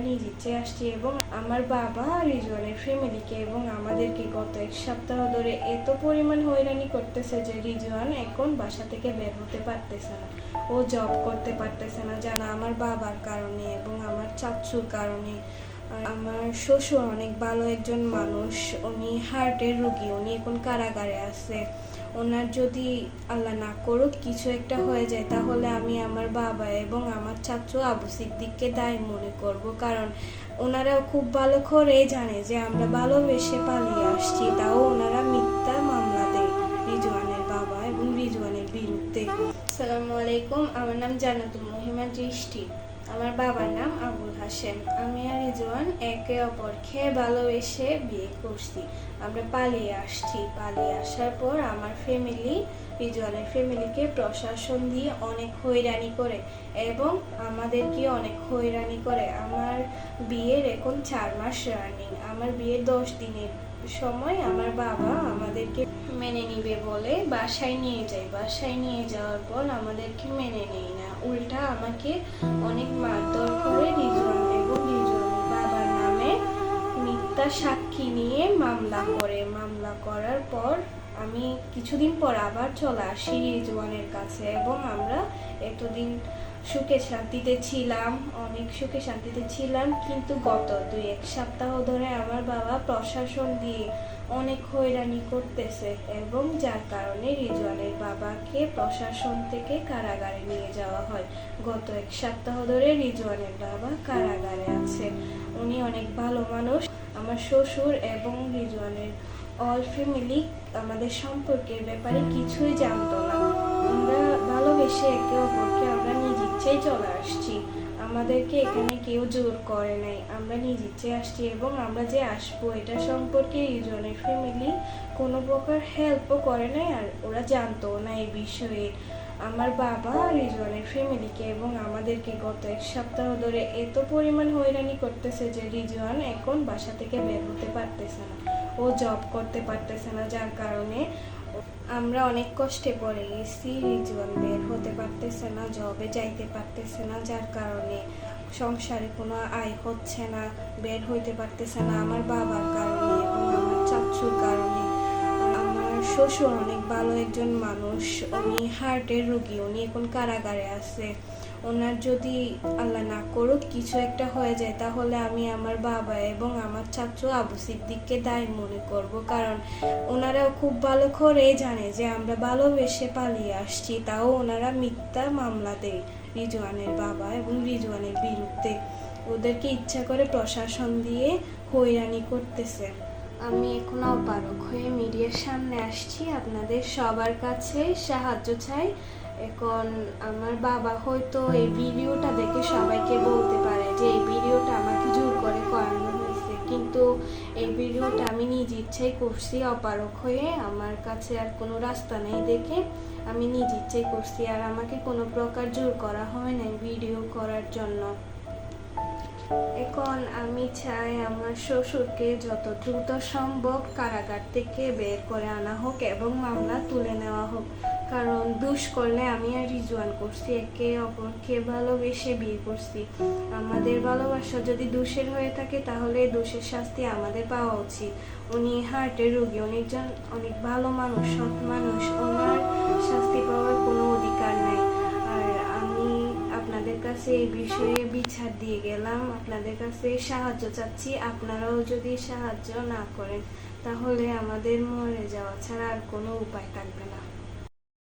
নিজ ইচ্ছে আসছি এবং আমার বাবা রিজওয়ানের ফ্যামিলিকে এবং আমাদেরকে গত এক সপ্তাহ ধরে এত পরিমাণ হয়রানি করতেছে যে রিজওয়ান এখন বাসা থেকে বের হতে পারতেছে না, ও জব করতে পারতেছে না জানা আমার বাবার কারণে এবং আমার চাচুর কারণে। আমার শ্বশুর অনেক ভালো একজন মানুষ, উনি হার্টের রোগী, উনি এখন কারাগারে আছে। ওনার যদি আল্লাহ না করুক কিছু একটা হয়ে যায় তাহলে আমি আমার বাবা এবং আমার চাচু আবু সিদ্দিককে দায়ী মনে করব, কারণ ওনারাও খুব ভালো করে জানে যে আমরা ভালোবেসে পালিয়ে আসছি, তাও ওনারা মিথ্যা মামলা দেয় রিজওয়ানের বাবা এবং রিজওয়ানের বিরুদ্ধে। আসসালামু আলাইকুম, আমার নাম জান্নাতুল মহিমা দৃষ্টি, আমার বাবার নাম আবুল হাসেম। আমি আর রিজওয়ান একে অপরকে ভালোবেসে বিয়ে করছি। আমরা পালিয়ে আসছি। পালিয়ে আসার পর আমার ফ্যামিলি রিজওয়ানের ফ্যামিলিকে প্রশাসন দিয়ে অনেক হয়রানি করে এবং আমাদেরকে অনেক হয়রানি করে। আমার বিয়ের এখন 4 মাস রানিং। আমার বিয়ের 10 দিনের সময় আমার বাবা আমাদেরকে মেনে নিবে বলে বাসায় নিয়ে যায়। বাসায় নিয়ে যাওয়ার পর আমাদেরকে মেনে নেয় না, উল্টা আমাকে অনেক মারধর করে। রিজওয়ান এবং রিজওয়ানের বাবার নামে মিথ্যা সাক্ষী নিয়ে মামলা করে। মামলা করার পর আমি কিছুদিন পর আবার চলে আসি রিজওয়ানের কাছে এবং আমরা এতদিন সুখে শান্তিতে ছিলাম, অনেক সুখে শান্তিতে ছিলাম। কিন্তু গত 2-1 সপ্তাহ ধরে আমার বাবা প্রশাসন দিয়ে অনেক হয়রানি করতেছে এবং যার কারণে রিজওয়ানের বাবাকে প্রশাসন থেকে কারাগারে নিয়ে যাওয়া হয়। গত 1 সপ্তাহ ধরে রিজওয়ানের বাবা কারাগারে আছে। উনি অনেক ভালো মানুষ। আমার শ্বশুর এবং রিজওয়ানের অল ফ্যামিলি আমাদের সম্পর্কের ব্যাপারে কিছুই জানতো না। আমরা ভালোবেসে একে অপরকে আমরা নিজ ইচ্ছেই চলে আসছি। আমাদেরকে এখানে কেউ জোর করে নাই, আমরা নিজ ইচ্ছে আসছি এবং আমরা যে আসবো এটা সম্পর্কে রিজওয়ানের ফ্যামিলি কোনো প্রকার হেল্পও করে নাই, আর ওরা জানতো না এই বিষয়ে। আমার বাবা রিজওয়ানের ফ্যামিলিকে এবং আমাদেরকে গত 1 সপ্তাহ ধরে এত পরিমাণ হয়রানি করতেছে যে রিজওয়ান এখন বাসা থেকে বের হতে পারতেছে না, ও জব করতে পারতেছে না, যার কারণে আমরা অনেক কষ্টে পড়ে গেছি। রিজওয়ান বের হতে পারতেছে না, জবে যাইতে পারতেছে না, যার কারণে সংসারে কোনো আয় হচ্ছে না, বের হইতে পারতেছে না আমার বাবার কারণে এবং আমার চাচুর কারণে। আমার শ্বশুর অনেক ভালো একজন মানুষ, উনি হার্টের রোগী, উনি এখন কারাগারে আছে। ওনার যদি আল্লাহ না করুক কিছু একটা হয়ে যায় তাহলে আমি আমার বাবা এবং আমার চাচু আবু সিদ্দিককে দায়ী মনে করব, কারণ ওনারাও খুব ভালো করে জানে যে আমরা ভালোবেসে পালিয়ে আসছি, তাও ওনারা মিথ্যা মামলা দেয় রিজওয়ানের বাবা এবং রিজওয়ানের বিরুদ্ধে। ওদেরকে ইচ্ছা করে প্রশাসন দিয়ে হয়রানি করতেছে। আমি এখন অপারক হয়ে মিডিয়ার সামনে আসছি, আপনাদের সবার কাছে সাহায্য চাই। এখন আমার বাবা হয়তো এই ভিডিওটা দেখে সবাইকে বলতে পারে যে এই ভিডিওটা আমাকে জোর করে করানো হয়েছে, কিন্তু এই ভিডিওটা আমি নিজ ইচ্ছাই করছি। অপারক হয়ে আমার কাছে আর কোনো রাস্তা নেই দেখে আমি নিজ ইচ্ছাই করছি, আর আমাকে কোনো প্রকার জোর করা হয় না ভিডিও করার জন্য। এখন আমি চাই আমার শ্বশুরকে যত দ্রুত সম্ভব কারাগার থেকে বের করে আনা হোক এবং মামলা তুলে নেওয়া হোক, কারণ দোষ করলে আমি আর রিজওয়ান করছি, একে অপরকে ভালোবেসে বিয়ে করছি। আমাদের ভালোবাসা যদি দোষের হয়ে থাকে তাহলে দোষের শাস্তি আমাদের পাওয়া উচিত। উনি হার্টের রোগী, উনি একজন অনেক ভালো মানুষ, সৎ মানুষ, ওনার শাস্তি পাওয়ার কোনো অধিকার নাই। আর আমি আপনাদের কাছে এই বিষয়ে বিচার দিয়ে গেলাম, আপনাদের কাছে সাহায্য চাচ্ছি। আপনারাও যদি সাহায্য না করেন তাহলে আমাদের মরে যাওয়া ছাড়া আর কোনো উপায় থাকবে না।